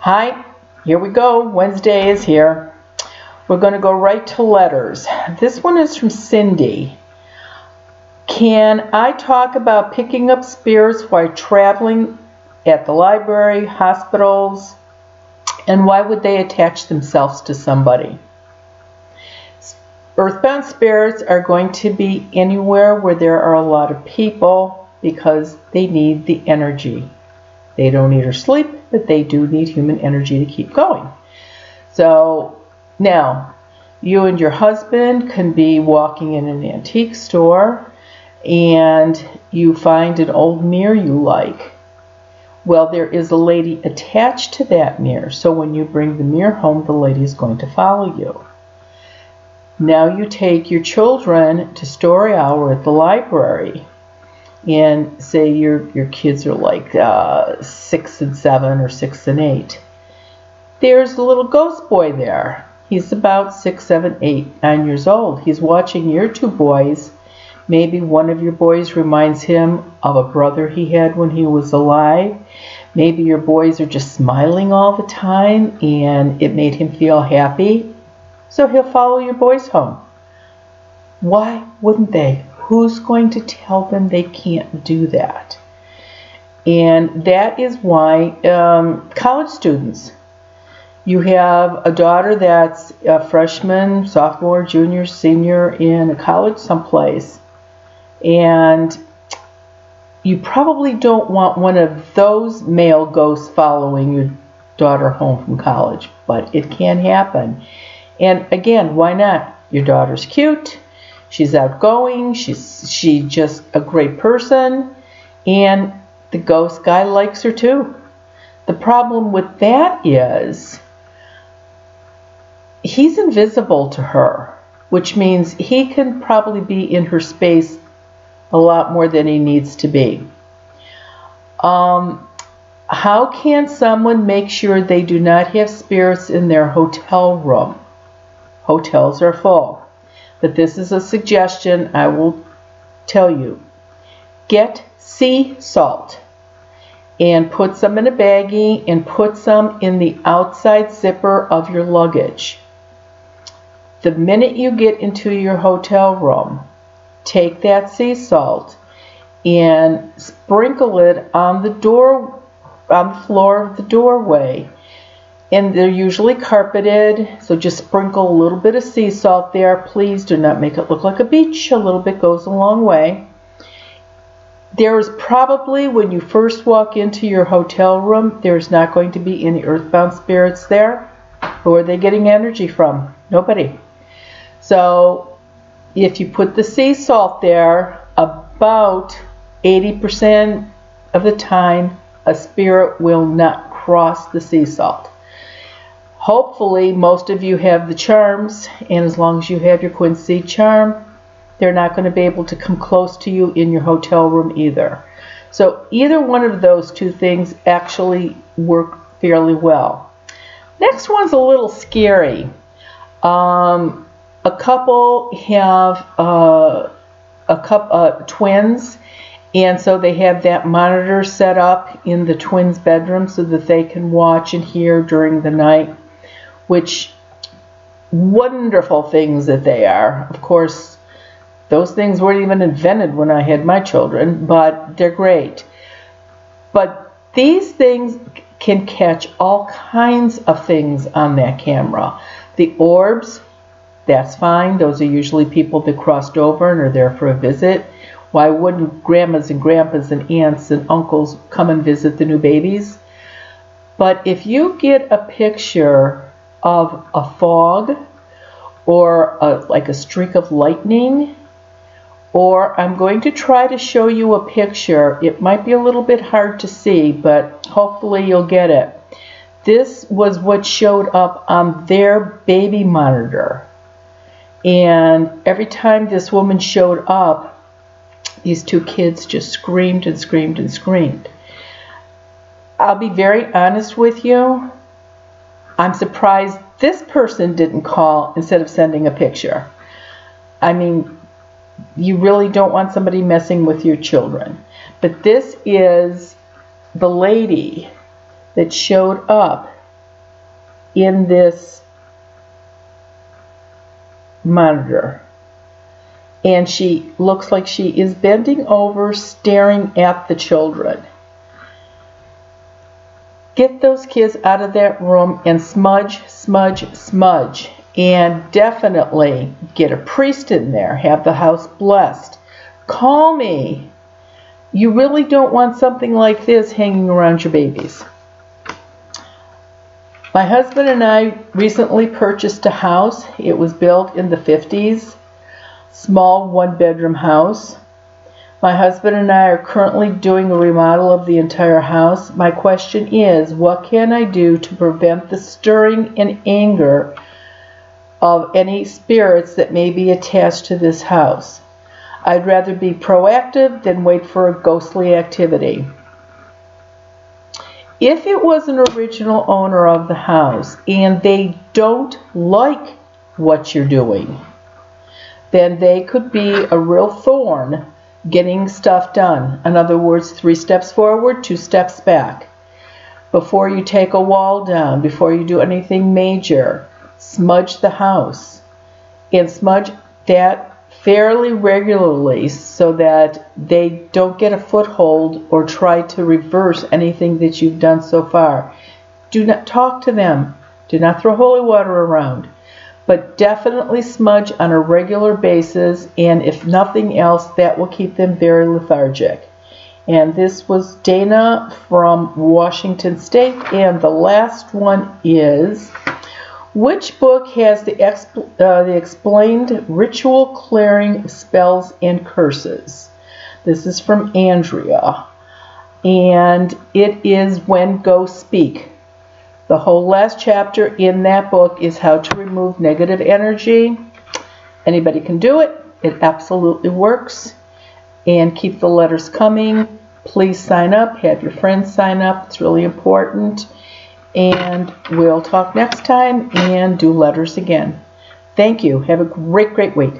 Hi, here we go. Wednesday is here. We're going to go right to letters. This one is from Cindy. Can I talk about picking up spirits while traveling at the library, hospitals, and why would they attach themselves to somebody? Earthbound spirits are going to be anywhere where there are a lot of people because they need the energy. They don't eat or sleep, but they do need human energy to keep going. So now, you and your husband can be walking in an antique store and you find an old mirror you like. Well, there is a lady attached to that mirror, so when you bring the mirror home, the lady is going to follow you. Now you take your children to story hour at the library, and say your kids are like 6 and 7 or 6 and 8. There's a little ghost boy there. He's about 6, 7, 8, 9 years old. He's watching your two boys. Maybe one of your boys reminds him of a brother he had when he was alive. Maybe your boys are just smiling all the time and it made him feel happy. So he'll follow your boys home. Why wouldn't they? Who's going to tell them they can't do that? And that is why college students, you have a daughter that's a freshman, sophomore, junior, senior in a college someplace, and you probably don't want one of those male ghosts following your daughter home from college, but it can happen. And again, why not? Your daughter's cute. She's outgoing, she's just a great person, and the ghost guy likes her too. The problem with that is he's invisible to her, which means he can probably be in her space a lot more than he needs to be. How can someone make sure they do not have spirits in their hotel room? Hotels are full. But this is a suggestion I will tell you. Get sea salt and put some in a baggie and put some in the outside zipper of your luggage. The minute you get into your hotel room, take that sea salt and sprinkle it on the floor of the doorway. And they're usually carpeted, so just sprinkle a little bit of sea salt there. Please do not make it look like a beach. A little bit goes a long way. There is probably, when you first walk into your hotel room, there's not going to be any earthbound spirits there. Who are they getting energy from? Nobody. So if you put the sea salt there, about 80% of the time, a spirit will not cross the sea salt. Hopefully, most of you have the charms, and as long as you have your Quincy charm, they're not going to be able to come close to you in your hotel room either. So either one of those two things actually work fairly well. Next one's a little scary. A couple have twins, and so they have that monitor set up in the twins' bedroom so that they can watch and hear during the night. Which wonderful things that they are. Of course, those things weren't even invented when I had my children, but they're great. But these things can catch all kinds of things on that camera. The orbs, that's fine. Those are usually people that crossed over and are there for a visit. Why wouldn't grandmas and grandpas and aunts and uncles come and visit the new babies? But if you get a picture of a fog or like a streak of lightning, or I'm going to try to show you a picture. It might be a little bit hard to see, but hopefully you'll get it. This was what showed up on their baby monitor. And every time this woman showed up, these two kids just screamed and screamed and screamed. I'll be very honest with you. I'm surprised this person didn't call instead of sending a picture. I mean, you really don't want somebody messing with your children. But this is the lady that showed up in this monitor. And she looks like she is bending over, staring at the children. Get those kids out of that room and smudge, smudge, smudge. And definitely get a priest in there. Have the house blessed. Call me. You really don't want something like this hanging around your babies. My husband and I recently purchased a house. It was built in the 50s. Small one-bedroom house. My husband and I are currently doing a remodel of the entire house. My question is, what can I do to prevent the stirring and anger of any spirits that may be attached to this house? I'd rather be proactive than wait for a ghostly activity. If it was an original owner of the house and they don't like what you're doing, then they could be a real thorn getting stuff done. In other words, 3 steps forward, 2 steps back. Before you take a wall down, before you do anything major, smudge the house. And smudge that fairly regularly so that they don't get a foothold or try to reverse anything that you've done so far. Do not talk to them. Do not throw holy water around. But definitely smudge on a regular basis, and if nothing else, that will keep them very lethargic. And this was Dana from Washington State, and the last one is, which book has the explained ritual clearing spells and curses? This is from Andrea, and it is When Ghosts Speak. The whole last chapter in that book is how to remove negative energy. Anybody can do it. It absolutely works. And keep the letters coming. Please sign up. Have your friends sign up. It's really important. And we'll talk next time and do letters again. Thank you. Have a great, great week.